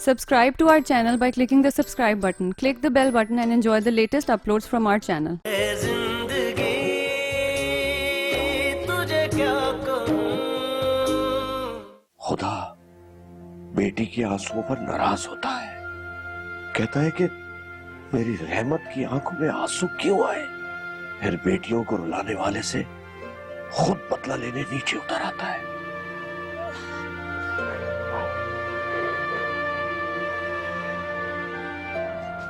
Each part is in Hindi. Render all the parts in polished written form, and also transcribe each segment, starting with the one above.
Subscribe to our channel by clicking the subscribe button. Click the bell button and enjoy the latest uploads from our channel. खुदा बेटी के आंसुओं पर नाराज होता है, कहता है कि मेरी रहमत की आंखों में आंसू क्यों आए। फिर बेटियों को रुलाने वाले से खुद बदला लेने नीचे उतर आता है।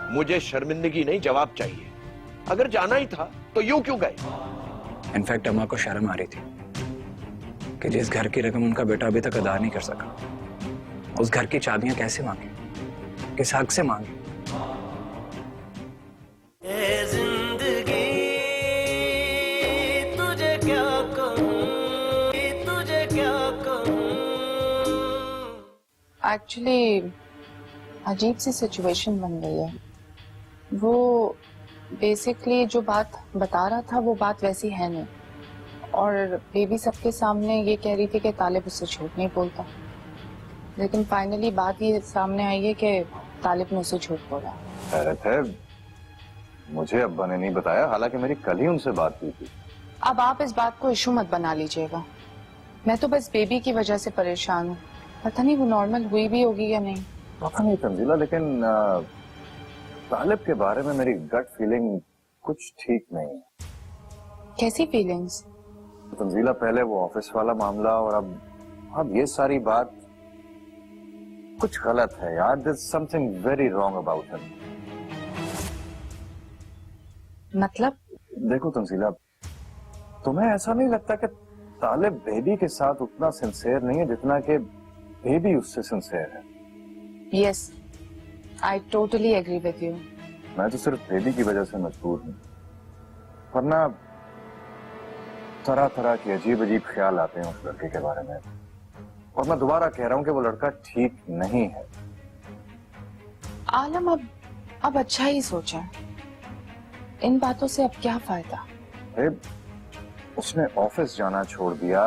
मुझे शर्मिंदगी नहीं, जवाब चाहिए। अगर जाना ही था तो यूं क्यों गए? इनफैक्ट अम्मा को शर्म आ रही थी कि जिस घर की रकम उनका बेटा अभी तक अदा नहीं कर सका, उस घर की चाबियां कैसे मांगे, किस हक से मांगे। एक्चुअली अजीब सी सिचुएशन बन गई है। वो बेसिकली जो बात बता रहा था वो बात वैसी है नहीं, और बेबी सबके सामने ये कह रही थी कि तालिब उससे झूठ नहीं बोलता, लेकिन फाइनली बात ये सामने आई है कि तालिब ने उससे झूठ बोला। हैरत है, मुझे अब्बा ने नहीं बताया, हालांकि मेरी कल ही उनसे बात हुई थी। अब आप इस बात को इशू मत बना लीजिएगा। मैं तो बस बेबी की वजह से परेशान हूँ। पता नहीं वो नॉर्मल हुई भी होगी या नहीं। पता नहीं तंजीला, लेकिन तालिब के बारे में मेरी गट फीलिंग कुछ ठीक नहीं है। कैसी फीलिंग्स? तंजीला, पहले वो ऑफिस वाला मामला और अब ये सारी बात कुछ गलत है यार। There's something very wrong about him. मतलब? देखो तंजीला, तुम्हें ऐसा नहीं लगता कि तालिब बेबी के साथ उतना सिंसियर नहीं है जितना कि बेबी उससे सिंसियर है? Yes, I totally agree with you. मैं तो सिर्फ बेबी की वजह से मजबूर हूँ, वरना तरह तरह के अजीब अजीब ख्याल आते हैं उस लड़के के बारे में। और मैं दोबारा कह रहा हूँ कि वो लड़का ठीक नहीं है। आलम, अब अच्छा ही सोचा। इन बातों से अब क्या फायदा? अरे उसने ऑफिस जाना छोड़ दिया,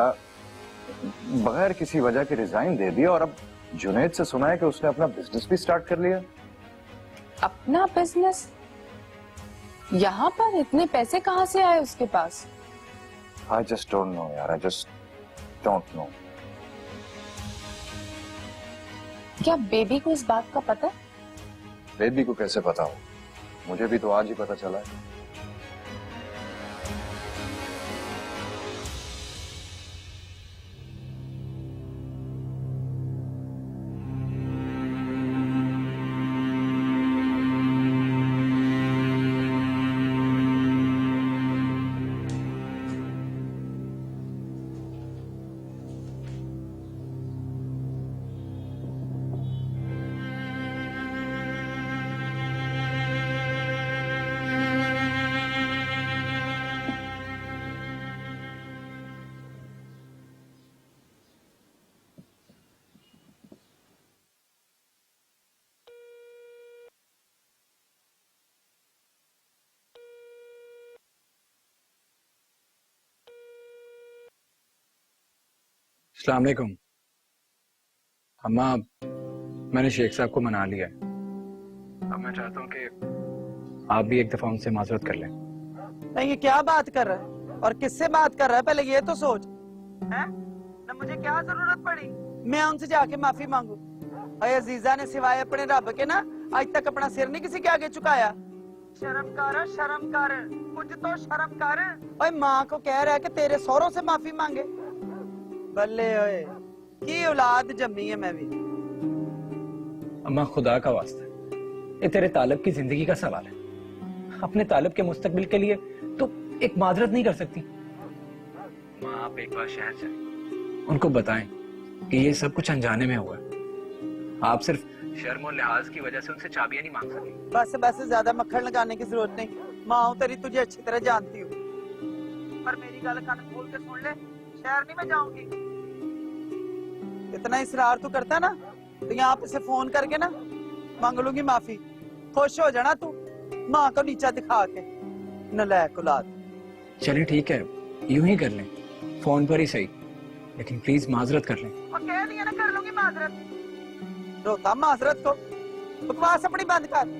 बगैर किसी वजह के रिजाइन दे दिया, और अब जुनैद से सुना है कि उसने अपना बिजनेस भी स्टार्ट कर लिया। अपना बिजनेस? यहाँ पर इतने पैसे कहाँ से आए उसके पास? I just don't know यार, I just don't know. क्या बेबी को इस बात का पता? बेबी को कैसे पता हो? मुझे भी तो आज ही पता चला है। अस्सलाम वालेकुम। अम्मा, मैंने शेख साहब को मना लिया है। अब मैं चाहता हूँ कि आप भी एक दफा उनसे माजरत कर लें। नहीं, ये क्या बात कर रहा है और किससे बात कर रहा है? पहले ये तो सोच है ना, मुझे क्या जरूरत पड़ी मैं उनसे जाके माफी मांगू? अरे अजीजा ने सिवाय अपने रब के ना आज तक अपना सिर नहीं किसी के आगे झुकाया। शर्म कर, शर्म कर, कुछ तो शर्म कर। ओए माँ को कह रहा है कि तेरे सौरों से माफी मांगे। बल्ले ओए, की औलाद जम्मी है मैं भी। अम्मा, खुदा का वास्ता, ये तेरे तालिब की जिंदगी का सवाल है। अपने तालिब के मुस्तकबिल के लिए तो एक माजरत नहीं कर सकती? माँ, आप एक बार शहर जाएं, उनको बताएं कि ये सब कुछ अनजाने में हुआ है। आप सिर्फ शर्म और लिहाज की वजह से उनसे चाबियां नहीं मांग सकी। बस बस, ज्यादा मक्खन लगाने की जरूरत नहीं। माँ तेरी तुझे अच्छी तरह जानती हूँ, पर मेरी गल कान खोल के सुन ले, शहर नहीं मैं जाऊंगी। इतना इसरार तू करता है ना, तो यहाँ पे से फोन करके ना मांग लूंगी माफी। खुश हो जाना तू माँ को नीचा दिखा के, नलायक औलाद। चलिए ठीक है, यूं ही कर लें, फोन पर ही सही, लेकिन प्लीज माजरत कर लें। और कह दिया ना, कर लूंगी माजरत। रोता माजरत को, बकवास अपनी बंद कर।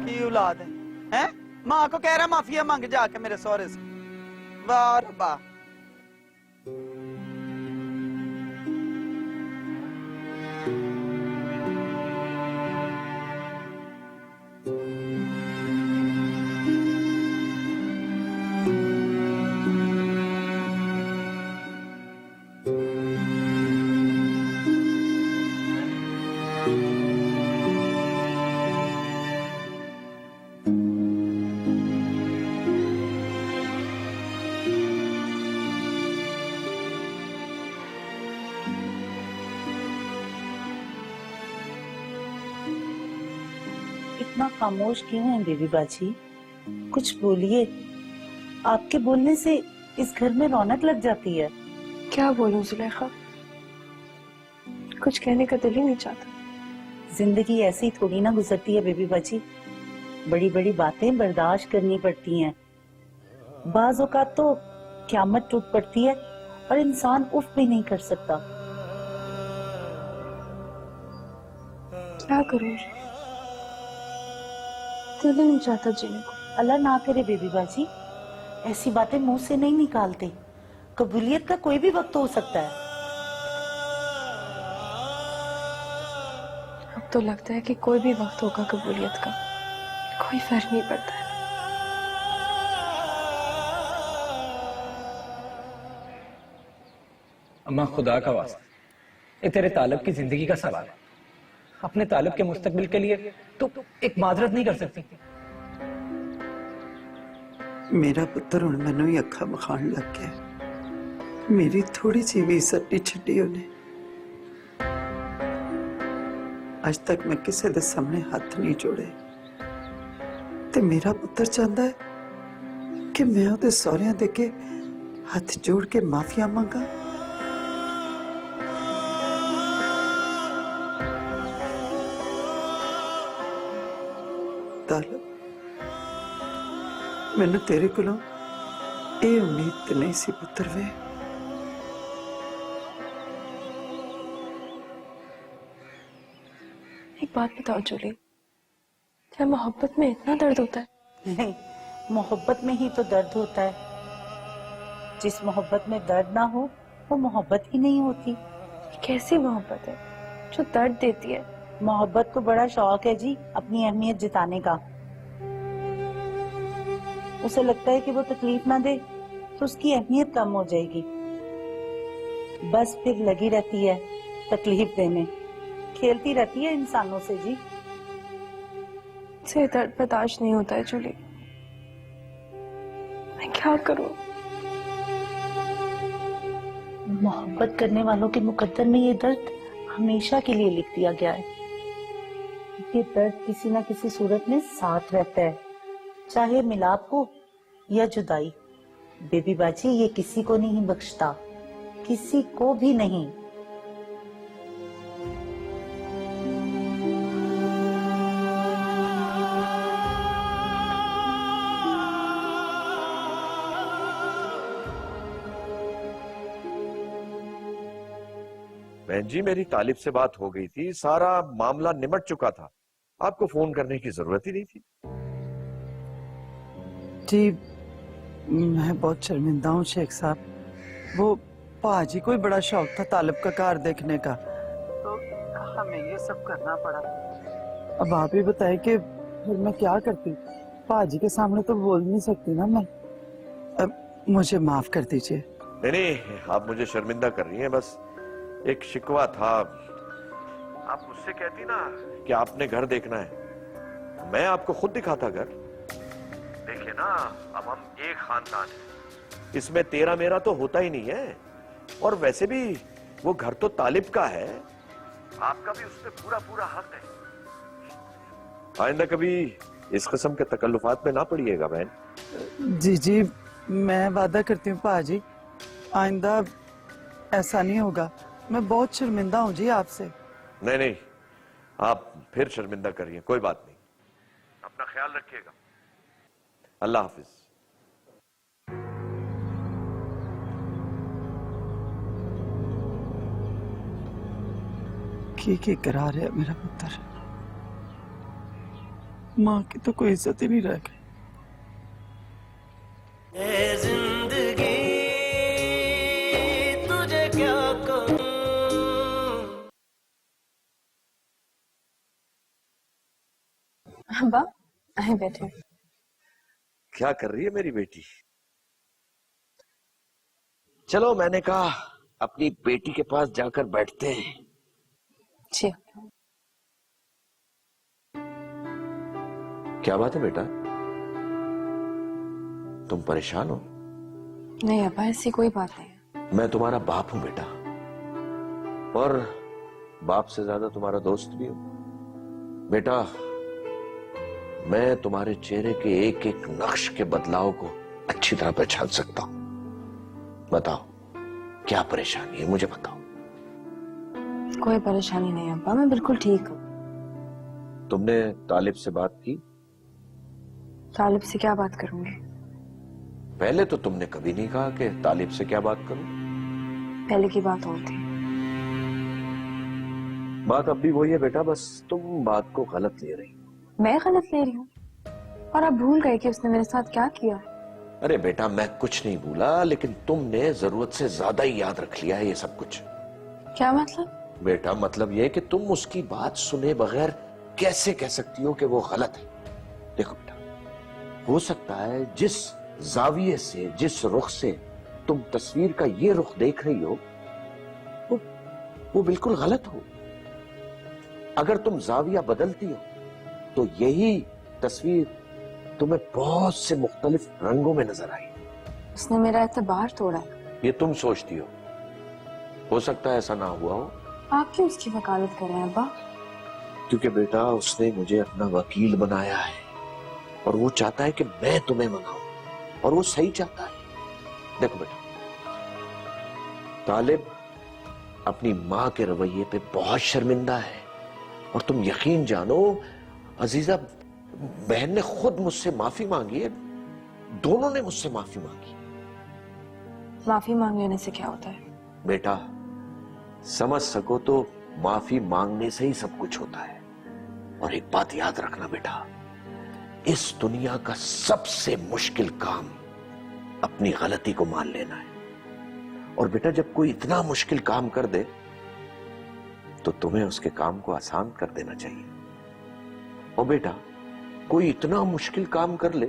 की औलाद है, हैं? माँ को कह रहा माफिया मांग जाके मेरे सौरे से। वाह रब्बा। इतना खामोश क्यों है बेबी बाजी? कुछ बोलिए। आपके बोलने से इस घर में रौनक लग जाती है। क्या बोलूं जुलेखा, कुछ कहने का दिल ही नहीं चाहता। जिंदगी ऐसी थोड़ी ना गुजरती है बेबी बाजी, बड़ी बड़ी बातें बर्दाश्त करनी पड़ती हैं। बाज औकात तो क़यामत टूट पड़ती है और इंसान उफ भी नहीं कर सकता। क्या करूं, दिल ही नहीं चाहता जीने को। अल्लाह ना करे बेबी बाजी, ऐसी बातें मुंह से नहीं निकालते। कबूलियत का कोई भी वक्त हो सकता है। अब तो लगता है कि कोई भी वक्त होगा कबूलियत का, कोई फर्क नहीं पड़ता है। अम्मा खुदा का वास्ता, ये तेरे तालब की जिंदगी का सवाल है। अपने तालब के मुस्तकबिल के लिए तो एक माजरत नहीं कर सकती। मेरा पुत्र हुण मैनू ही अखा बखान लग गया। मेरी थोड़ी सी भी इज्जत नहीं छड्डी उन्हें। आज तक मैं किसी दे सामने हाथ नहीं जोड़े, ते मेरा पुत्र चाहता है कि मैं उहदे सौहरियां दे के हाथ जोड़ के माफिया मांगा। तालब, मैनू तेरे कोलों ये उम्मीद ते नहीं सी पुत्र वे। एक बात बताओ जूली, क्या मोहब्बत में इतना दर्द होता है? नहीं, मोहब्बत में ही तो दर्द होता है। जिस मोहब्बत में दर्द ना हो वो मोहब्बत ही नहीं होती। ये कैसी मोहब्बत है जो दर्द देती है? मोहब्बत को बड़ा शौक है जी अपनी अहमियत जताने का। उसे लगता है कि वो तकलीफ ना दे तो उसकी अहमियत कम हो जाएगी, बस फिर लगी रहती है तकलीफ देने, खेलती रहती है इंसानों से जी। से दर्द बर्दाश्त नहीं होता है जूली, मैं क्या करूं? मोहब्बत करने वालों के मुकद्दर में ये दर्द हमेशा के लिए लिख दिया गया है। ये दर्द किसी ना किसी सूरत में साथ रहता है, चाहे मिलाप हो या जुदाई। बेबी बाजी ये किसी को नहीं बख्शता, किसी को भी नहीं। बहन जी, मेरी तालिब से बात हो गई थी, सारा मामला निमट चुका था, आपको फोन करने की जरूरत ही नहीं थी। जी मैं बहुत शर्मिंदा हूँ शेख साहब। वो पाजी को ही बड़ा शौक था तालिब का कार देखने का, तो हमें ये सब करना पड़ा। अब आप ही बताएं कि फिर मैं क्या करती? पाजी के सामने तो बोल नहीं सकती ना मैं। अब मुझे माफ कर दीजिए। नहीं नहीं, आप मुझे शर्मिंदा कर रही हैं। बस एक शिकवा था, आप मुझसे कहती ना कि आपने घर देखना है, तो मैं आपको खुद दिखाता घर। देखिए ना, अब हम एक खानदान है, इसमें तेरा मेरा तो होता ही नहीं है। और वैसे भी वो घर तो तालिब का है, आपका भी उसमें पूरा पूरा हक है। आइंदा कभी इस किस्म के तकल्लुफात में ना पड़िएगा बहन। जी जी, मैं वादा करती हूँ पाजी, आइंदा ऐसा नहीं होगा। मैं बहुत शर्मिंदा हूँ जी आपसे। नहीं नहीं, आप फिर शर्मिंदा करिए, कोई बात नहीं। अपना ख्याल रखिएगा। अल्लाह हाफिज। की करा रहा है मेरा पुत्र। माँ की तो कोई इज्जत ही नहीं रह गई। अब्बा आए बैठे। क्या कर रही है मेरी बेटी? चलो, मैंने कहा अपनी बेटी के पास जाकर बैठते हैं। जी क्या बात है बेटा, तुम परेशान हो? नहीं अब्बा, ऐसी कोई बात नहीं है। मैं तुम्हारा बाप हूं बेटा, और बाप से ज्यादा तुम्हारा दोस्त भी हूं। बेटा, मैं तुम्हारे चेहरे के एक एक नक्श के बदलाव को अच्छी तरह पहचान सकता हूं। बताओ, क्या परेशानी है, मुझे बताओ। कोई परेशानी नहीं अब्बा, मैं बिल्कुल ठीक हूँ। तुमने तालिब से बात की? तालिब से क्या बात करूंगी? पहले तो तुमने कभी नहीं कहा कि तालिब से क्या बात करूं। पहले की बात और थी। बात अब भी वही है बेटा, बस तुम बात को गलत ले रही हो। मैं गलत ले रही हूँ? और आप भूल गए कि उसने मेरे साथ क्या किया? अरे बेटा, मैं कुछ नहीं भूला, लेकिन तुमने जरूरत से ज्यादा ही याद रख लिया है ये सब कुछ। क्या मतलब? बेटा, मतलब ये कि तुम उसकी बात सुने बगैर कैसे कह सकती हो कि वो गलत है। देखो बेटा, हो सकता है जिस जाविये से, जिस रुख से तुम तस्वीर का ये रुख देख रही हो वो बिल्कुल गलत हो। अगर तुम जाविया बदलती हो तो यही तस्वीर तुम्हें बहुत से मुख्तलिफ रंगों में नजर आई। उसने मेरा एतबार तोड़ा है। ये तुम सोचती हो सकता है ऐसा ना हुआ हो। आप क्यों उसकी वकालत कर रहे हैं अब्बा? क्योंकि बेटा, उसने मुझे अपना वकील बनाया है और वो चाहता है कि मैं तुम्हें मनाऊं, और वो सही चाहता है। देखो बेटा, तालिब अपनी माँ के रवैये पे बहुत शर्मिंदा है, और तुम यकीन जानो अजीजा, बहन ने खुद मुझसे माफी मांगी है, दोनों ने मुझसे माफी मांगी। माफी मांग लेने से क्या होता है? बेटा, समझ सको तो माफी मांगने से ही सब कुछ होता है। और एक बात याद रखना बेटा, इस दुनिया का सबसे मुश्किल काम अपनी गलती को मान लेना है। और बेटा, जब कोई इतना मुश्किल काम कर दे तो तुम्हें उसके काम को आसान कर देना चाहिए। और बेटा, कोई इतना मुश्किल काम कर ले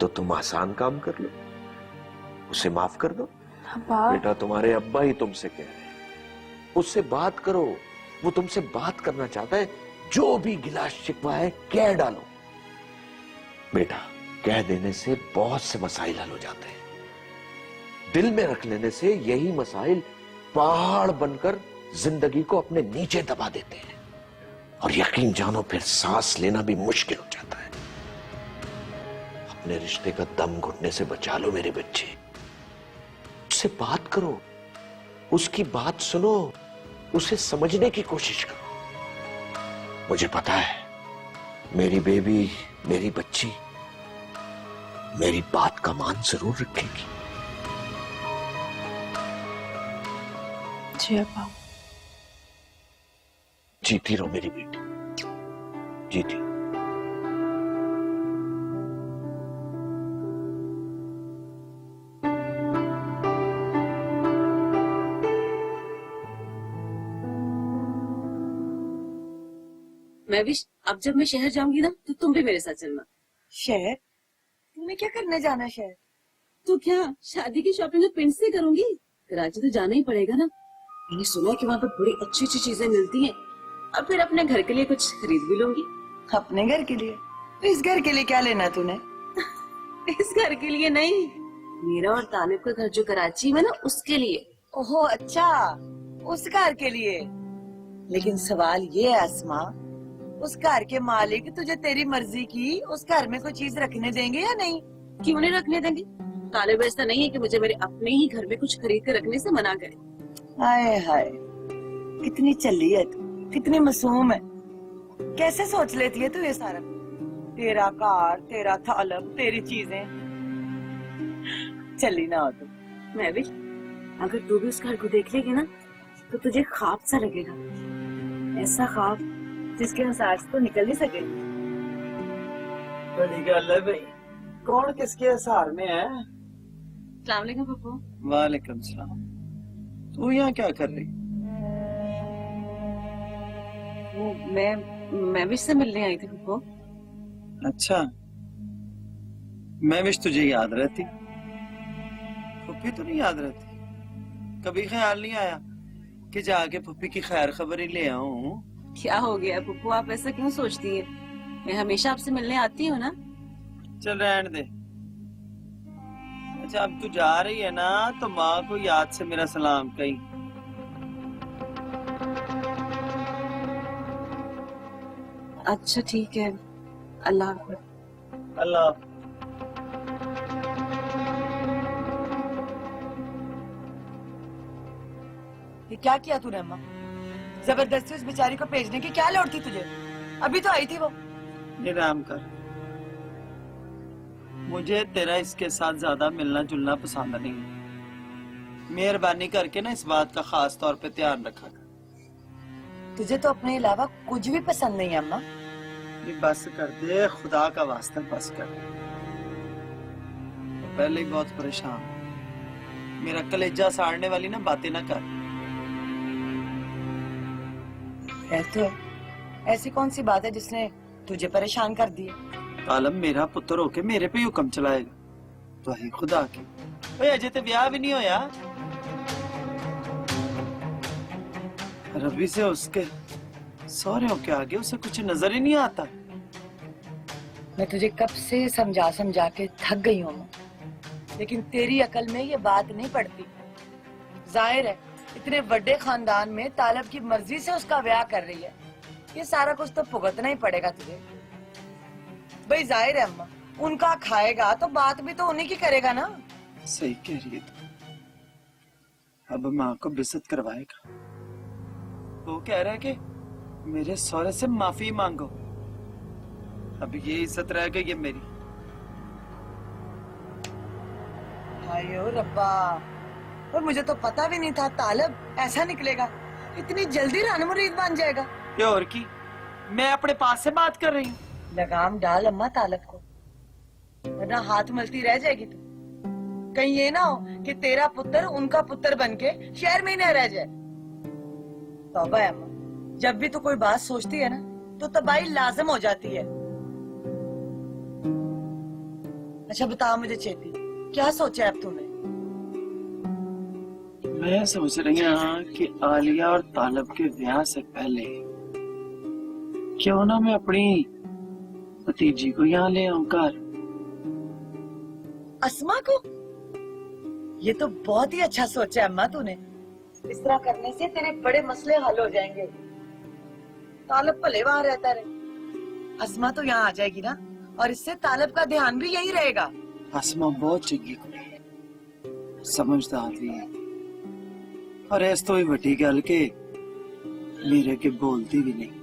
तो तुम आसान काम कर लो, उसे माफ कर दो। अब्बा, बेटा, तुम्हारे अब्बा ही तुमसे कह रहे हैं, उससे बात करो, वो तुमसे बात करना चाहता है। जो भी गिला शिकवा है कह डालो। बेटा, कह देने से बहुत से मसाइल हल हो जाते हैं। दिल में रख लेने से यही मसाइल पहाड़ बनकर जिंदगी को अपने नीचे दबा देते हैं, और यकीन जानो फिर सांस लेना भी मुश्किल हो जाता है। अपने रिश्ते का दम घुटने से बचा लो मेरे बच्चे। उससे बात करो, उसकी बात सुनो, उसे समझने की कोशिश करो। मुझे पता है मेरी बेबी, मेरी बच्ची मेरी बात का मान जरूर रखेगी। जी अब्बा। जीती रहो मेरी बेटी, जीती। मैं भी अब जब मैं शहर जाऊंगी ना तो तुम भी मेरे साथ चलना। शहर? तुम्हें क्या करने जाना शहर? तो क्या शादी की शॉपिंग तो पिंड से करूंगी? कराची तो जाना ही पड़ेगा ना। मैंने सुना है कि वहाँ पर बड़ी अच्छी अच्छी चीजें मिलती हैं, और फिर अपने घर के लिए कुछ खरीद भी लूंगी। अपने घर के लिए? तो इस घर के लिए क्या लेना तूने? इस घर के लिए नहीं, मेरा और तालिब का घर जो कराची में ना, उसके लिए। ओहो अच्छा, उस घर के लिए। लेकिन सवाल ये है अस्मा, उस घर के मालिक तुझे तेरी मर्जी की उस घर में कोई चीज रखने देंगे या नहीं? क्यों नहीं रखने देंगे? तालिब ऐसा नहीं है कि मुझे मेरे अपने ही घर में कुछ खरीद कर रखने से मना करे। हाय हाय, कितनी चली है तू, कितनी मासूम है। कैसे सोच लेती है तू ये सारा? तेरा कार, तेरा तालब, तेरी चीजें। चली ना हो तू। मैं भी, अगर तू भी उस घर को देख लेगी ना तो तुझे ख्वाब सा लगेगा। ऐसा ख्वाब जिसके अनुसार से तो निकल नहीं सके। बड़ी गल है भाई, कौन किसके हिसार में है? अस्सलाम वालेकुम पप्पू। वालेकुम सलाम। तू यहाँ क्या कर रही? वो मैं विश से मिलने आई थी पप्पू। अच्छा, मैं विश तुझे याद रहती, फुप्पी तो नहीं याद रहती? कभी ख्याल नहीं आया कि जाके फुप्पी की खैर खबर ही ले आऊं? क्या हो गया पप्पू, आप ऐसा क्यों सोचती है? मैं हमेशा आपसे मिलने आती हूँ ना। चल रहने दे। अच्छा अब तू जा रही है ना, तो माँ को याद से मेरा सलाम कही। अच्छा ठीक है, अल्लाह हाफ़िज़। अल्लाह। ये क्या किया तूने अम्मा? जबरदस्ती उस बेचारी को भेजने की क्या लोड़ थी तुझे? अभी तो आई थी वो। आराम कर, मुझे तेरा इसके साथ ज्यादा मिलना जुलना पसंद नहीं है। मेहरबानी करके ना इस बात का खास तौर पे ध्यान रखा कर। तुझे तो अपने अलावा कुछ भी पसंद नहीं है अम्मा। ये बस कर दे, खुदा का वास्ता बस कर दे। पहले ही बहुत परेशान हूं। मेरा कलेजा साड़ने वाली ना बातें ना कर। तो ऐसी कौन सी बात है जिसने तुझे परेशान कर दिया? तालब मेरा पुत्र होके मेरे पे ही हुक्म चलाएगा, तो है खुदा की। ओए अजय तो ब्याह भी नहीं होया। रबी से उसके सौरे के आगे उसे कुछ नजर ही नहीं आता। मैं तुझे कब से समझा समझा के थक गई हूँ अम्मा, लेकिन तेरी अकल में ये बात नहीं पड़ती। जाहिर है इतने बड़े खानदान में तालब की मर्जी से उसका ब्याह कर रही है, ये सारा कुछ तो भुगतना ही पड़ेगा तुझे। भाई जाहिर है अम्मा, उनका खाएगा तो बात भी तो उन्हीं की करेगा ना। सही कह रही है तू। अब माँ को बेइज्जत करवाएगा। वो कह रहा है कि मेरे सौरे से माफी मांगो। अब ये इज्जत रह गई है मेरी। हायो रब्बा, और मुझे तो पता भी नहीं था तालब ऐसा निकलेगा, इतनी जल्दी रान मुरीद बन जाएगा। ये और की, मैं अपने पास से बात कर रही हूँ। लगाम डाल अम्मा तालब को, वरना हाथ मलती रह जाएगी तू। कहीं ये ना हो कि तेरा पुत्र उनका पुत्र बनके शहर में ही न रह जाए। तौबा है अम्मा, जब भी तू कोई बात सोचती है ना तो तबाही लाजम हो जाती है। अच्छा बता मुझे चेती, क्या सोचा है अब तूने? मैं सोच रही हूँ कि आलिया और तालब के ब्याह से पहले क्यों ना मैं अपनी भतीजी को यहाँ ले आऊं घर। अस्मा को? ये तो बहुत ही अच्छा सोचा है अम्मा तूने। इस तरह करने से तेरे बड़े मसले हल हो जाएंगे। तालब भले वहाँ रहता रहे, अस्मा तो यहाँ आ जाएगी ना, और इससे तालब का ध्यान भी यही रहेगा। अस्मा बहुत चंगी कुड़ी है, समझदार भी है, और ऐस तो ही वड्डी गल के मेरे के बोलती भी नहीं।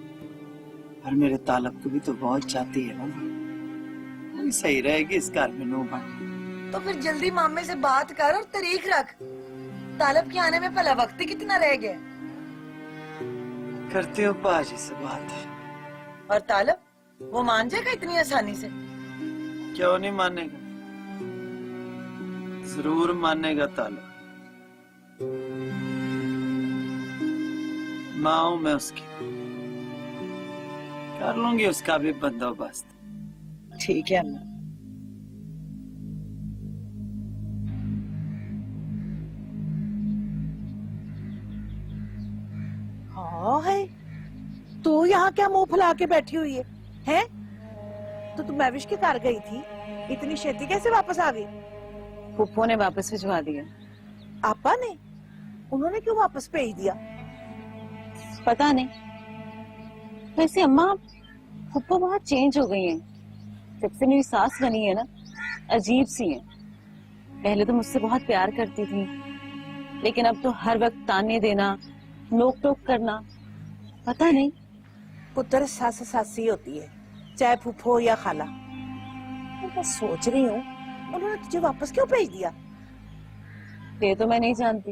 और मेरे तालब को भी तो बहुत चाहती है ना। सही रहेगी इस घर में नो बन। तो फिर जल्दी मामे से बात कर और तारीख रख। तालब के आने में भला वक्त ही कितना रह गया। करती हूँ बाजी से बात। और तालब वो मान जाएगा इतनी आसानी से? क्यों नहीं मानेगा, जरूर मानेगा तालब। माँ हूं मैं उसकी, कर लूंगी उसका भी बंदोबस्त। ठीक है अम्मा। हाँ है, तू यहाँ क्या मुंह फुला के बैठी हुई है? हैं? तो तू मैविश के घर गई थी, इतनी छेती कैसे वापस आ गई? फुप्पो ने वापस भिजवा दिया। आपा ने? उन्होंने क्यों वापस भेज दिया? पता नहीं, वैसे अम्मा फुप्पो बहुत चेंज हो गई हैं। जब से मेरी सास बनी है ना, अजीब सी है। पहले तो मुझसे बहुत प्यार करती थी, लेकिन अब तो हर वक्त ताने देना, नोक टोक करना। पता नहीं। पुत्र सास सासी होती है, चाहे फुफ्फो या खाला। मैं सोच रही हूँ उन्होंने तुझे वापस क्यों भेज दिया? ये तो मैं नहीं जानती।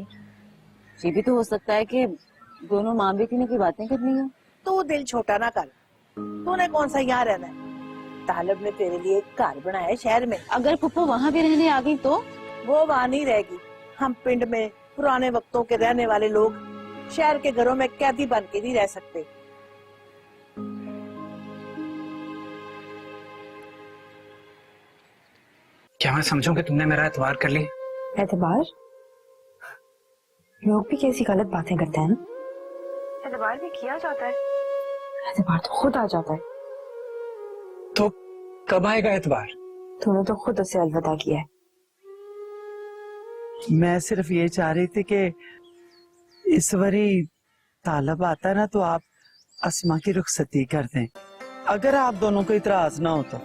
ये भी तो हो सकता है कि दोनों माँ बेटी ने कोई बातें करनी है। तू दिल छोटा ना कर, तूने कौन सा यहाँ रहना है। तालब ने तेरे लिए एक घर बनाया है शहर में। अगर फुप्पो वहाँ भी रहने आ गई तो? वो वहाँ नहीं रहेगी। हम पिंड में पुराने वक्तों के रहने वाले लोग शहर के घरों में कैदी बन के नहीं रह सकते। क्या मैं समझूं कि तुमने मेरा एतबार कर लिया? एतबार? लोग भी कैसी गलत बातें करते हैं ना। एतबार भी किया जाता है, एतबार तो खुद आ जाता है। तो कब आएगा एतबार? तूने तो खुद उसे अलविदा किया है। मैं सिर्फ ये चाह रही थी कि इस बारी तालब आता ना तो आप अस्मा की रुखसती कर दें, अगर आप दोनों को इतराज ना हो तो।